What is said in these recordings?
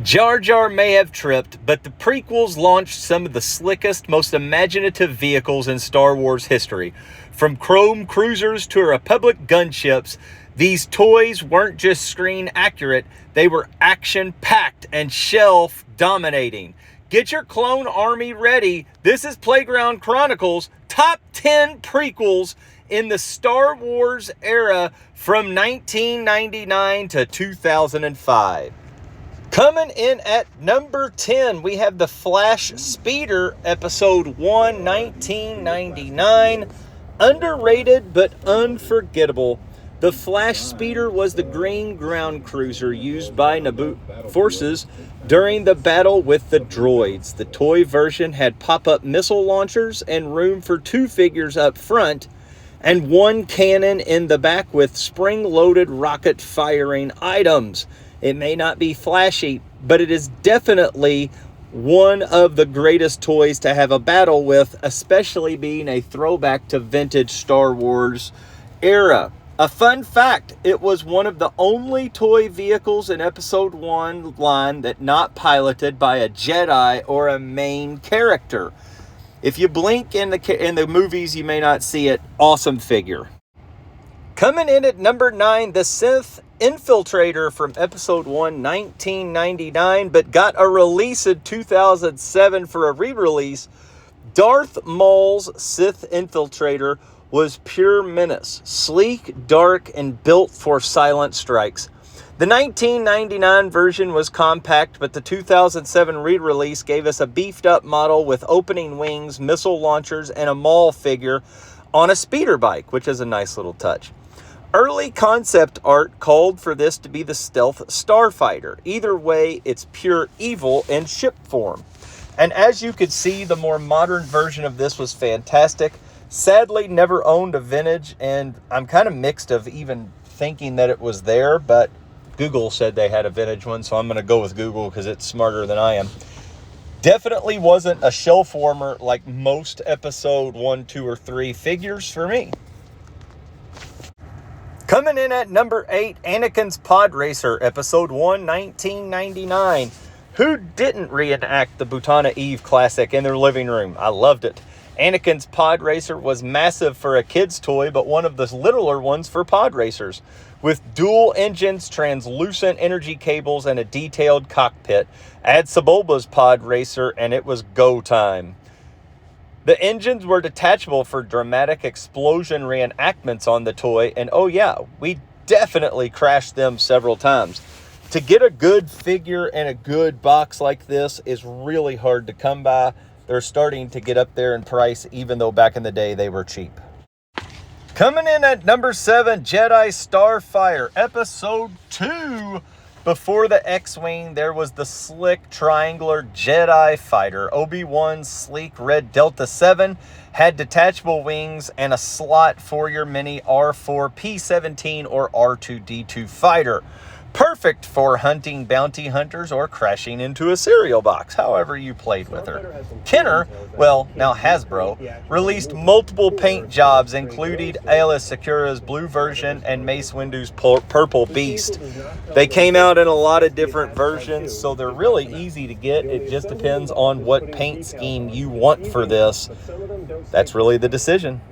Jar Jar may have tripped, but the prequels launched some of the slickest, most imaginative vehicles in Star Wars history. From chrome cruisers to Republic gunships, these toys weren't just screen accurate, they were action-packed and shelf-dominating. Get your clone army ready. This is Playground Chronicles, top 10 prequels in the Star Wars era from 1999 to 2005. Coming in at number 10, we have The Flash Speeder, Episode 1, 1999. Underrated but unforgettable. The Flash Speeder was the green ground cruiser used by Naboo forces during the battle with the droids. The toy version had pop-up missile launchers and room for 2 figures up front and 1 cannon in the back with spring-loaded rocket-firing items. It may not be flashy, but it is definitely one of the greatest toys to have a battle with, especially being a throwback to vintage Star Wars era. A fun fact, it was one of the only toy vehicles in Episode 1 line that not piloted by a Jedi or a main character. If you blink in the movies, you may not see it. Awesome figure. Coming in at number 9, the Sith Infiltrator from Episode 1, 1999, but got a release in 2007 for a re-release. Darth Maul's Sith Infiltrator was pure menace, sleek, dark, and built for silent strikes. The 1999 version was compact, but the 2007 re-release gave us a beefed-up model with opening wings, missile launchers, and a Maul figure on a speeder bike, which is a nice little touch. Early concept art called for this to be the stealth starfighter. Either way, it's pure evil in ship form. And as you could see, the more modern version of this was fantastic. Sadly, never owned a vintage, and I'm kind of mixed of even thinking that it was there, but Google said they had a vintage one, so I'm going to go with Google because it's smarter than I am. Definitely wasn't a shelf warmer like most Episode 1, 2, or 3 figures for me. Coming in at number 8, Anakin's Pod Racer, Episode 1, 1999. Who didn't reenact the Butana Eve classic in their living room? I loved it. Anakin's Pod Racer was massive for a kid's toy, but one of the littler ones for pod racers. With dual engines, translucent energy cables, and a detailed cockpit. Add Sebulba's Pod Racer, and it was go time. The engines were detachable for dramatic explosion reenactments on the toy, and oh yeah, we definitely crashed them several times. To get a good figure and a good box like this is really hard to come by. They're starting to get up there in price, even though back in the day they were cheap. Coming in at number 7, Jedi Starfire, Episode 2. Before the X-Wing, there was the slick triangular Jedi fighter. Obi-Wan's sleek red Delta 7 had detachable wings and a slot for your mini R4 P-17 or R2-D2 fighter. Perfect for hunting bounty hunters or crashing into a cereal box, however you played with her. Kenner, well, now Hasbro, released multiple paint jobs, including Aayla Secura's blue version and Mace Windu's purple beast. They came out in a lot of different versions, so they're really easy to get. It just depends on what paint scheme you want for this. That's really the decision.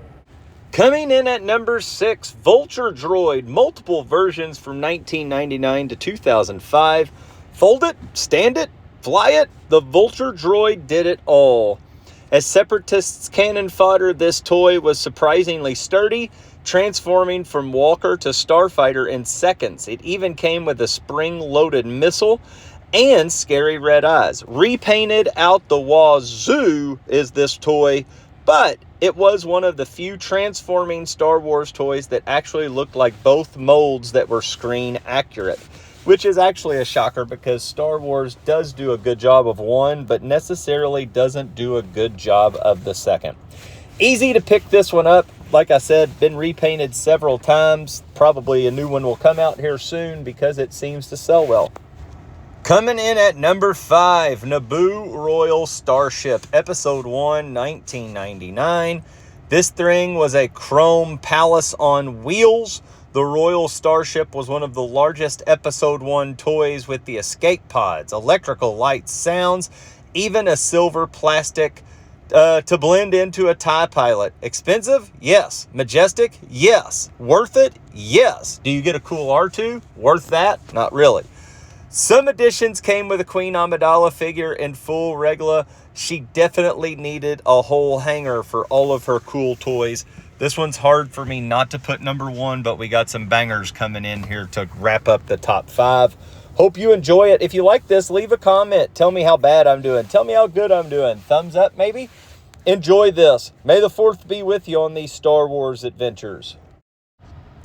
Coming in at number 6, Vulture Droid, multiple versions from 1999 to 2005. Fold it, stand it, fly it, the Vulture Droid did it all. As Separatists' cannon fodder, this toy was surprisingly sturdy, transforming from Walker to Starfighter in seconds. It even came with a spring-loaded missile and scary red eyes. Repainted out the wazoo is this toy, but it was one of the few transforming Star Wars toys that actually looked like both molds that were screen accurate, which is actually a shocker because Star Wars does do a good job of one, but necessarily doesn't do a good job of the second. Easy to pick this one up. Like I said, been repainted several times. Probably a new one will come out here soon because it seems to sell well. Coming in at number 5, Naboo Royal Starship, Episode 1, 1999. This thing was a chrome palace on wheels. The Royal Starship was one of the largest Episode 1 toys with the escape pods, electrical lights, sounds, even a silver plastic to blend into a TIE pilot. Expensive? Yes. Majestic? Yes. Worth it? Yes. Do you get a cool R2? Worth that? Not really. Some editions came with a Queen Amidala figure in full regla. She definitely needed a whole hanger for all of her cool toys. This one's hard for me not to put number 1, but we got some bangers coming in here to wrap up the top 5. Hope you enjoy it. If you like this, leave a comment. Tell me how bad I'm doing. Tell me how good I'm doing. Thumbs up, maybe? Enjoy this. May the 4th be with you on these Star Wars adventures.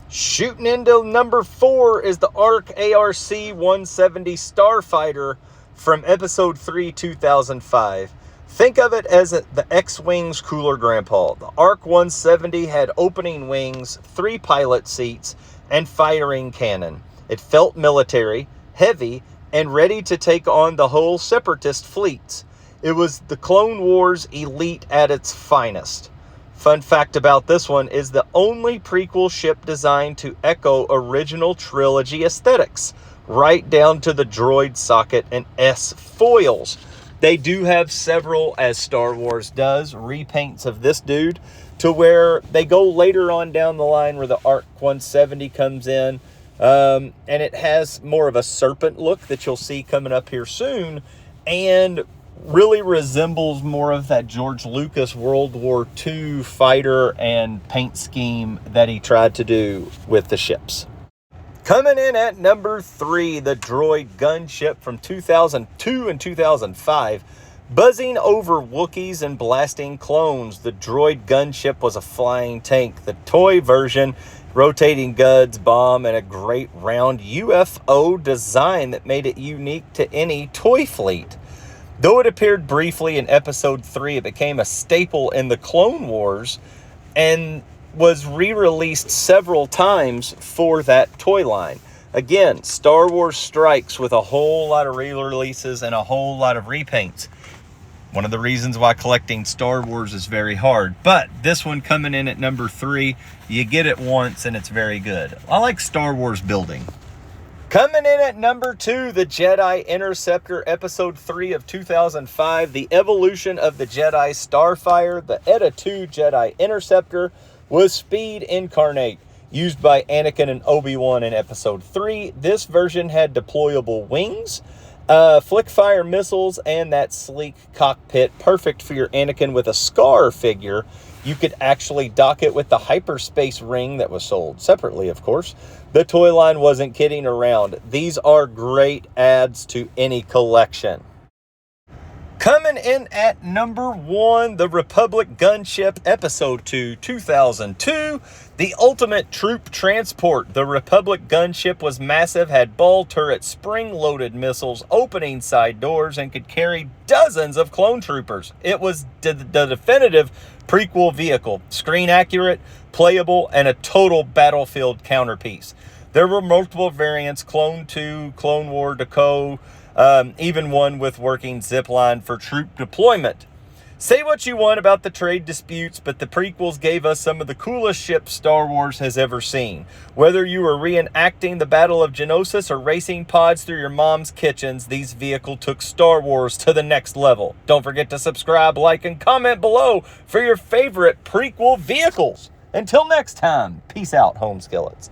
Shooting into number 4 is the ARC ARC-170 Starfighter from Episode 3, 2005. Think of it as the X-Wings Cooler Grandpa. The ARC-170 had opening wings, 3 pilot seats, and firing cannon. It felt military, heavy, and ready to take on the whole Separatist fleets. It was the Clone Wars elite at its finest. Fun fact about this one is the only prequel ship designed to echo original trilogy aesthetics, right down to the droid socket and S foils. They do have several, as Star Wars does, repaints of this dude to where they go later on down the line where the ARC-170 comes in. And it has more of a serpent look that you'll see coming up here soon, and really resembles more of that George Lucas World War II fighter and paint scheme that he tried to do with the ships. Coming in at number 3, the droid gunship from 2002 and 2005. Buzzing over Wookiees and blasting clones, the droid gunship was a flying tank. The toy version, rotating guns, bomb, and a great round UFO design that made it unique to any toy fleet. Though it appeared briefly in Episode 3, it became a staple in the Clone Wars and was re-released several times for that toy line. Again, Star Wars strikes with a whole lot of re-releases and a whole lot of repaints. One of the reasons why collecting Star Wars is very hard. But this one coming in at number 3, you get it once and it's very good. I like Star Wars building. Coming in at number 2, the Jedi Interceptor, Episode 3 of 2005. The evolution of the Jedi Starfire, the ETA 2 Jedi Interceptor, was speed incarnate. Used by Anakin and Obi-Wan in Episode 3. This version had deployable wings, flick fire missiles, and that sleek cockpit, perfect for your Anakin with a Scar figure. You could actually dock it with the hyperspace ring that was sold separately, of course. The toy line wasn't kidding around. These are great adds to any collection. Coming in at number 1, the Republic Gunship, Episode 2, 2002. The ultimate troop transport. The Republic Gunship was massive, had ball turret, spring-loaded missiles, opening side doors, and could carry dozens of clone troopers. It was the definitive prequel vehicle. Screen accurate, playable, and a total battlefield counterpiece. There were multiple variants, Clone 2, Clone War, Deco, even one with working zipline for troop deployment. Say what you want about the trade disputes, but the prequels gave us some of the coolest ships Star Wars has ever seen. Whether you were reenacting the Battle of Geonosis or racing pods through your mom's kitchens, these vehicles took Star Wars to the next level. Don't forget to subscribe, like, and comment below for your favorite prequel vehicles. Until next time, peace out, home skillets.